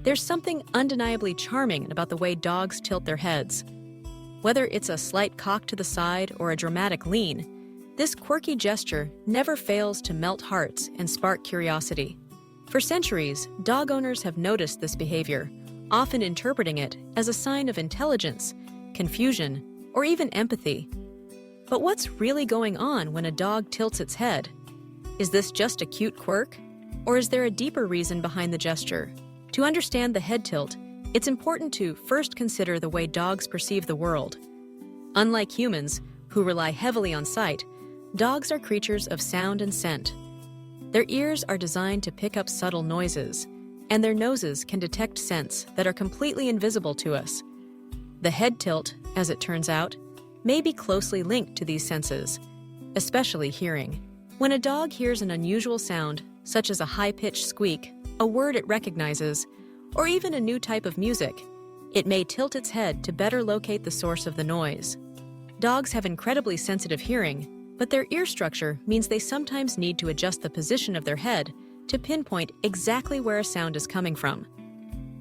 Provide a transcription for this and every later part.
There's something undeniably charming about the way dogs tilt their heads. Whether it's a slight cock to the side or a dramatic lean, this quirky gesture never fails to melt hearts and spark curiosity. For centuries, dog owners have noticed this behavior, often interpreting it as a sign of intelligence, confusion, or even empathy. But what's really going on when a dog tilts its head? Is this just a cute quirk? Or is there a deeper reason behind the gesture? To understand the head tilt, it's important to first consider the way dogs perceive the world. Unlike humans, who rely heavily on sight, dogs are creatures of sound and scent. Their ears are designed to pick up subtle noises, and their noses can detect scents that are completely invisible to us. The head tilt, as it turns out, may be closely linked to these senses, especially hearing. When a dog hears an unusual sound, such as a high-pitched squeak, a word it recognizes, or even a new type of music, it may tilt its head to better locate the source of the noise. Dogs have incredibly sensitive hearing, but their ear structure means they sometimes need to adjust the position of their head to pinpoint exactly where a sound is coming from.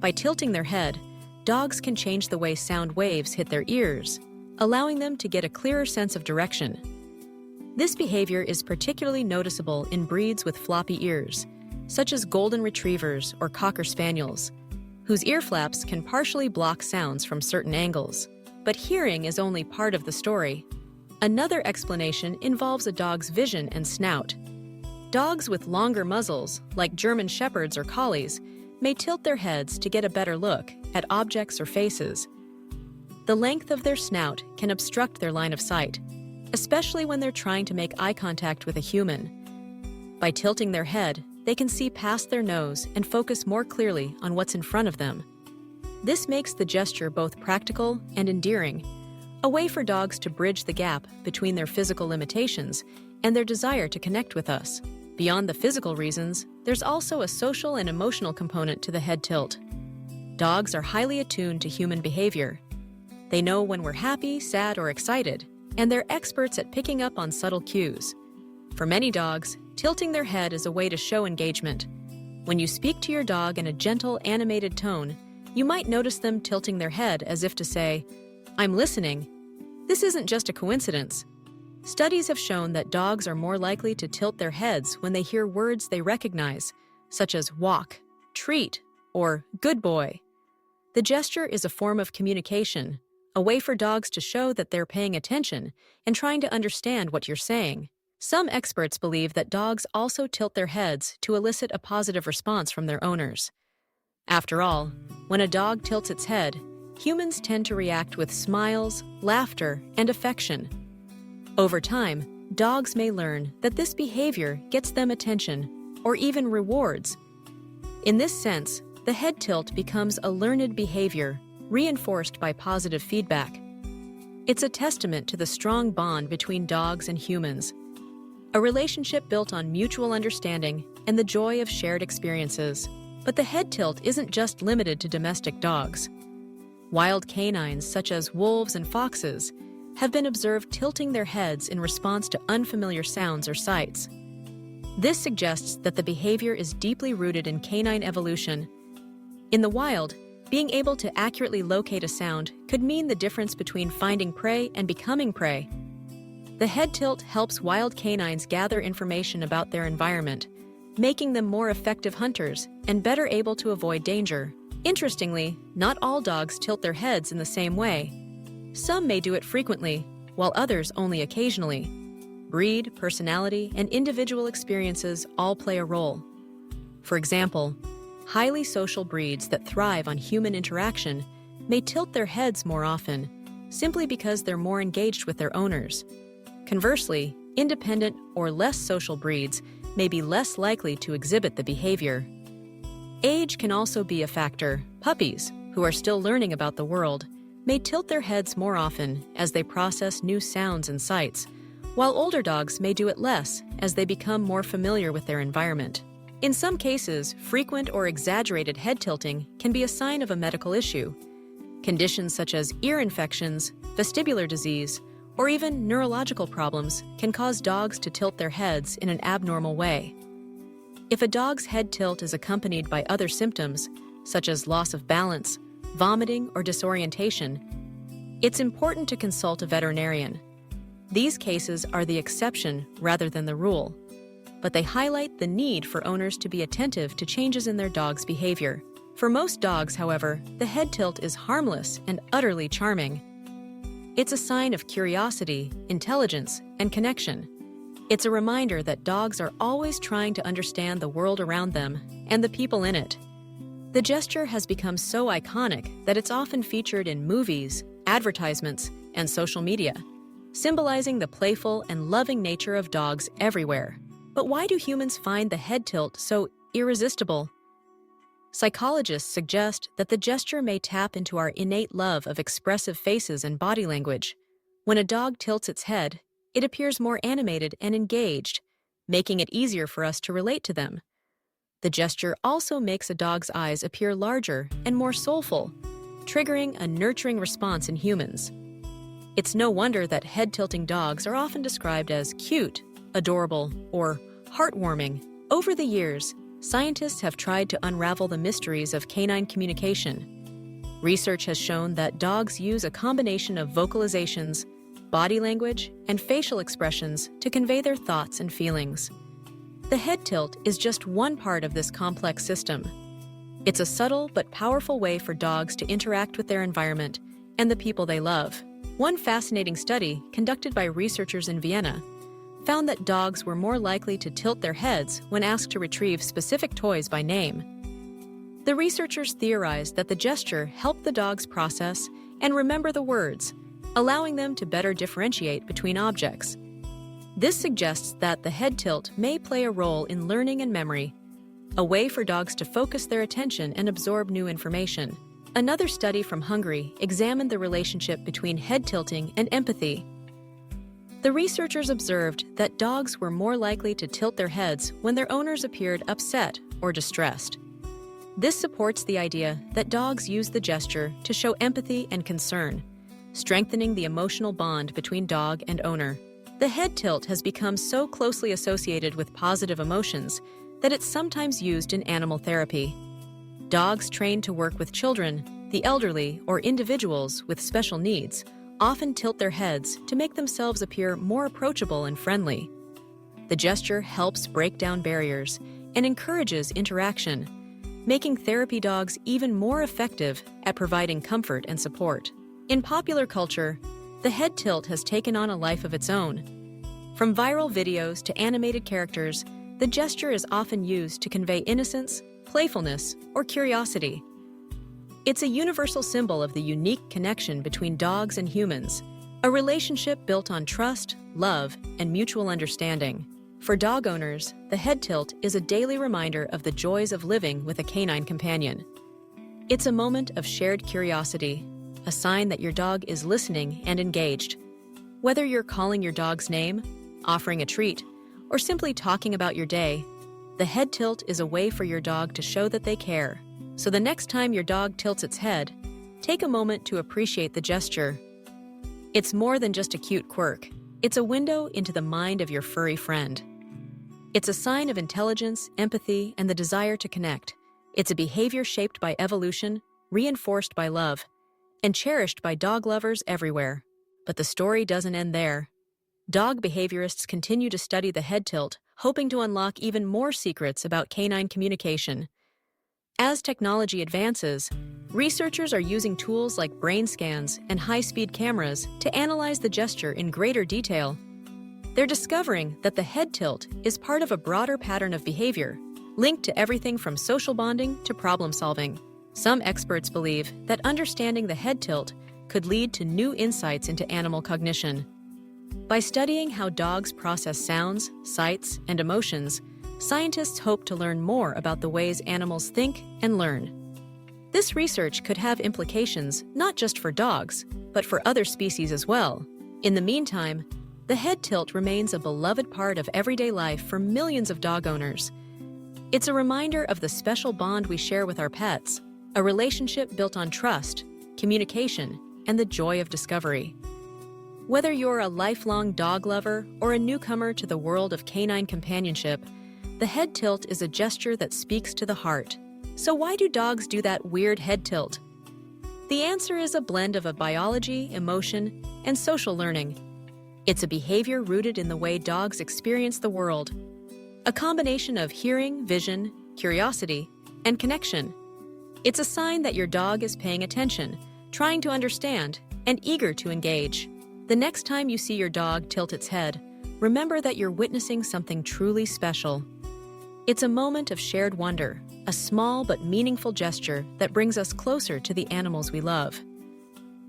By tilting their head, dogs can change the way sound waves hit their ears, allowing them to get a clearer sense of direction. This behavior is particularly noticeable in breeds with floppy ears, such as golden retrievers or cocker spaniels, whose ear flaps can partially block sounds from certain angles. But hearing is only part of the story. Another explanation involves a dog's vision and snout. Dogs with longer muzzles, like German shepherds or collies, may tilt their heads to get a better look at objects or faces. The length of their snout can obstruct their line of sight, especially when they're trying to make eye contact with a human. By tilting their head, they can see past their nose and focus more clearly on what's in front of them. This makes the gesture both practical and endearing, a way for dogs to bridge the gap between their physical limitations and their desire to connect with us. Beyond the physical reasons, there's also a social and emotional component to the head tilt. Dogs are highly attuned to human behavior. They know when we're happy, sad, or excited, and they're experts at picking up on subtle cues. For many dogs, tilting their head is a way to show engagement. When you speak to your dog in a gentle, animated tone, you might notice them tilting their head as if to say, "I'm listening." This isn't just a coincidence. Studies have shown that dogs are more likely to tilt their heads when they hear words they recognize, such as walk, treat, or good boy. The gesture is a form of communication, a way for dogs to show that they're paying attention and trying to understand what you're saying. Some experts believe that dogs also tilt their heads to elicit a positive response from their owners. After all, when a dog tilts its head, humans tend to react with smiles, laughter, and affection. Over time, dogs may learn that this behavior gets them attention or even rewards. In this sense, the head tilt becomes a learned behavior, reinforced by positive feedback. It's a testament to the strong bond between dogs and humans, a relationship built on mutual understanding and the joy of shared experiences. But the head tilt isn't just limited to domestic dogs. Wild canines, such as wolves and foxes, have been observed tilting their heads in response to unfamiliar sounds or sights. This suggests that the behavior is deeply rooted in canine evolution. In the wild, being able to accurately locate a sound could mean the difference between finding prey and becoming prey. The head tilt helps wild canines gather information about their environment, making them more effective hunters and better able to avoid danger. Interestingly, not all dogs tilt their heads in the same way. Some may do it frequently, while others only occasionally. Breed, personality, and individual experiences all play a role. For example, highly social breeds that thrive on human interaction may tilt their heads more often, simply because they're more engaged with their owners. Conversely, independent or less social breeds may be less likely to exhibit the behavior. Age can also be a factor. Puppies, who are still learning about the world, may tilt their heads more often as they process new sounds and sights, while older dogs may do it less as they become more familiar with their environment. In some cases, frequent or exaggerated head tilting can be a sign of a medical issue. Conditions such as ear infections, vestibular disease, or even neurological problems can cause dogs to tilt their heads in an abnormal way. If a dog's head tilt is accompanied by other symptoms, such as loss of balance, vomiting, or disorientation, it's important to consult a veterinarian. These cases are the exception rather than the rule, but they highlight the need for owners to be attentive to changes in their dog's behavior. For most dogs, however, the head tilt is harmless and utterly charming. It's a sign of curiosity, intelligence, and connection. It's a reminder that dogs are always trying to understand the world around them and the people in it. The gesture has become so iconic that it's often featured in movies, advertisements, and social media, symbolizing the playful and loving nature of dogs everywhere. But why do humans find the head tilt so irresistible? Psychologists suggest that the gesture may tap into our innate love of expressive faces and body language. When a dog tilts its head, it appears more animated and engaged, making it easier for us to relate to them. The gesture also makes a dog's eyes appear larger and more soulful, triggering a nurturing response in humans. It's no wonder that head-tilting dogs are often described as cute, adorable, or heartwarming. Over the years, scientists have tried to unravel the mysteries of canine communication. Research has shown that dogs use a combination of vocalizations, body language, and facial expressions to convey their thoughts and feelings. The head tilt is just one part of this complex system. It's a subtle but powerful way for dogs to interact with their environment and the people they love. One fascinating study, conducted by researchers in Vienna, found that dogs were more likely to tilt their heads when asked to retrieve specific toys by name. The researchers theorized that the gesture helped the dogs process and remember the words, allowing them to better differentiate between objects. This suggests that the head tilt may play a role in learning and memory, a way for dogs to focus their attention and absorb new information. Another study from Hungary examined the relationship between head tilting and empathy. The researchers observed that dogs were more likely to tilt their heads when their owners appeared upset or distressed. This supports the idea that dogs use the gesture to show empathy and concern, strengthening the emotional bond between dog and owner. The head tilt has become so closely associated with positive emotions that it's sometimes used in animal therapy. Dogs trained to work with children, the elderly, or individuals with special needs often tilt their heads to make themselves appear more approachable and friendly. The gesture helps break down barriers and encourages interaction, making therapy dogs even more effective at providing comfort and support. In popular culture, the head tilt has taken on a life of its own. From viral videos to animated characters, the gesture is often used to convey innocence, playfulness, or curiosity. It's a universal symbol of the unique connection between dogs and humans, a relationship built on trust, love, and mutual understanding. For dog owners, the head tilt is a daily reminder of the joys of living with a canine companion. It's a moment of shared curiosity, a sign that your dog is listening and engaged. Whether you're calling your dog's name, offering a treat, or simply talking about your day, the head tilt is a way for your dog to show that they care. So the next time your dog tilts its head, take a moment to appreciate the gesture. It's more than just a cute quirk. It's a window into the mind of your furry friend. It's a sign of intelligence, empathy, and the desire to connect. It's a behavior shaped by evolution, reinforced by love, and cherished by dog lovers everywhere. But the story doesn't end there. Dog behaviorists continue to study the head tilt, hoping to unlock even more secrets about canine communication. As technology advances, researchers are using tools like brain scans and high-speed cameras to analyze the gesture in greater detail. They're discovering that the head tilt is part of a broader pattern of behavior, linked to everything from social bonding to problem-solving. Some experts believe that understanding the head tilt could lead to new insights into animal cognition. By studying how dogs process sounds, sights, and emotions, scientists hope to learn more about the ways animals think and learn. This research could have implications not just for dogs, but for other species as well. In the meantime, the head tilt remains a beloved part of everyday life for millions of dog owners. It's a reminder of the special bond we share with our pets, a relationship built on trust, communication, and the joy of discovery. Whether you're a lifelong dog lover or a newcomer to the world of canine companionship, the head tilt is a gesture that speaks to the heart. So why do dogs do that weird head tilt? The answer is a blend of biology, emotion, and social learning. It's a behavior rooted in the way dogs experience the world. A combination of hearing, vision, curiosity, and connection. It's a sign that your dog is paying attention, trying to understand, and eager to engage. The next time you see your dog tilt its head, remember that you're witnessing something truly special. It's a moment of shared wonder, a small but meaningful gesture that brings us closer to the animals we love.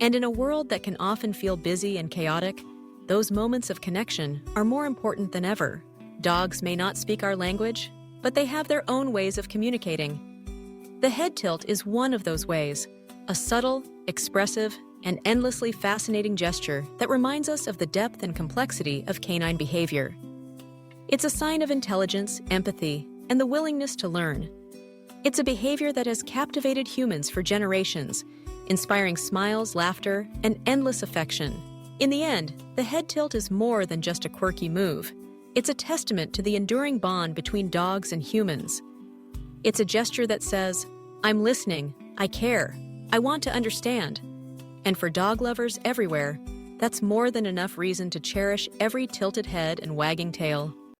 And in a world that can often feel busy and chaotic, those moments of connection are more important than ever. Dogs may not speak our language, but they have their own ways of communicating. The head tilt is one of those ways, a subtle, expressive, and endlessly fascinating gesture that reminds us of the depth and complexity of canine behavior. It's a sign of intelligence, empathy, and the willingness to learn. It's a behavior that has captivated humans for generations, inspiring smiles, laughter, and endless affection. In the end, the head tilt is more than just a quirky move. It's a testament to the enduring bond between dogs and humans. It's a gesture that says, "I'm listening, I care, I want to understand." And for dog lovers everywhere, that's more than enough reason to cherish every tilted head and wagging tail.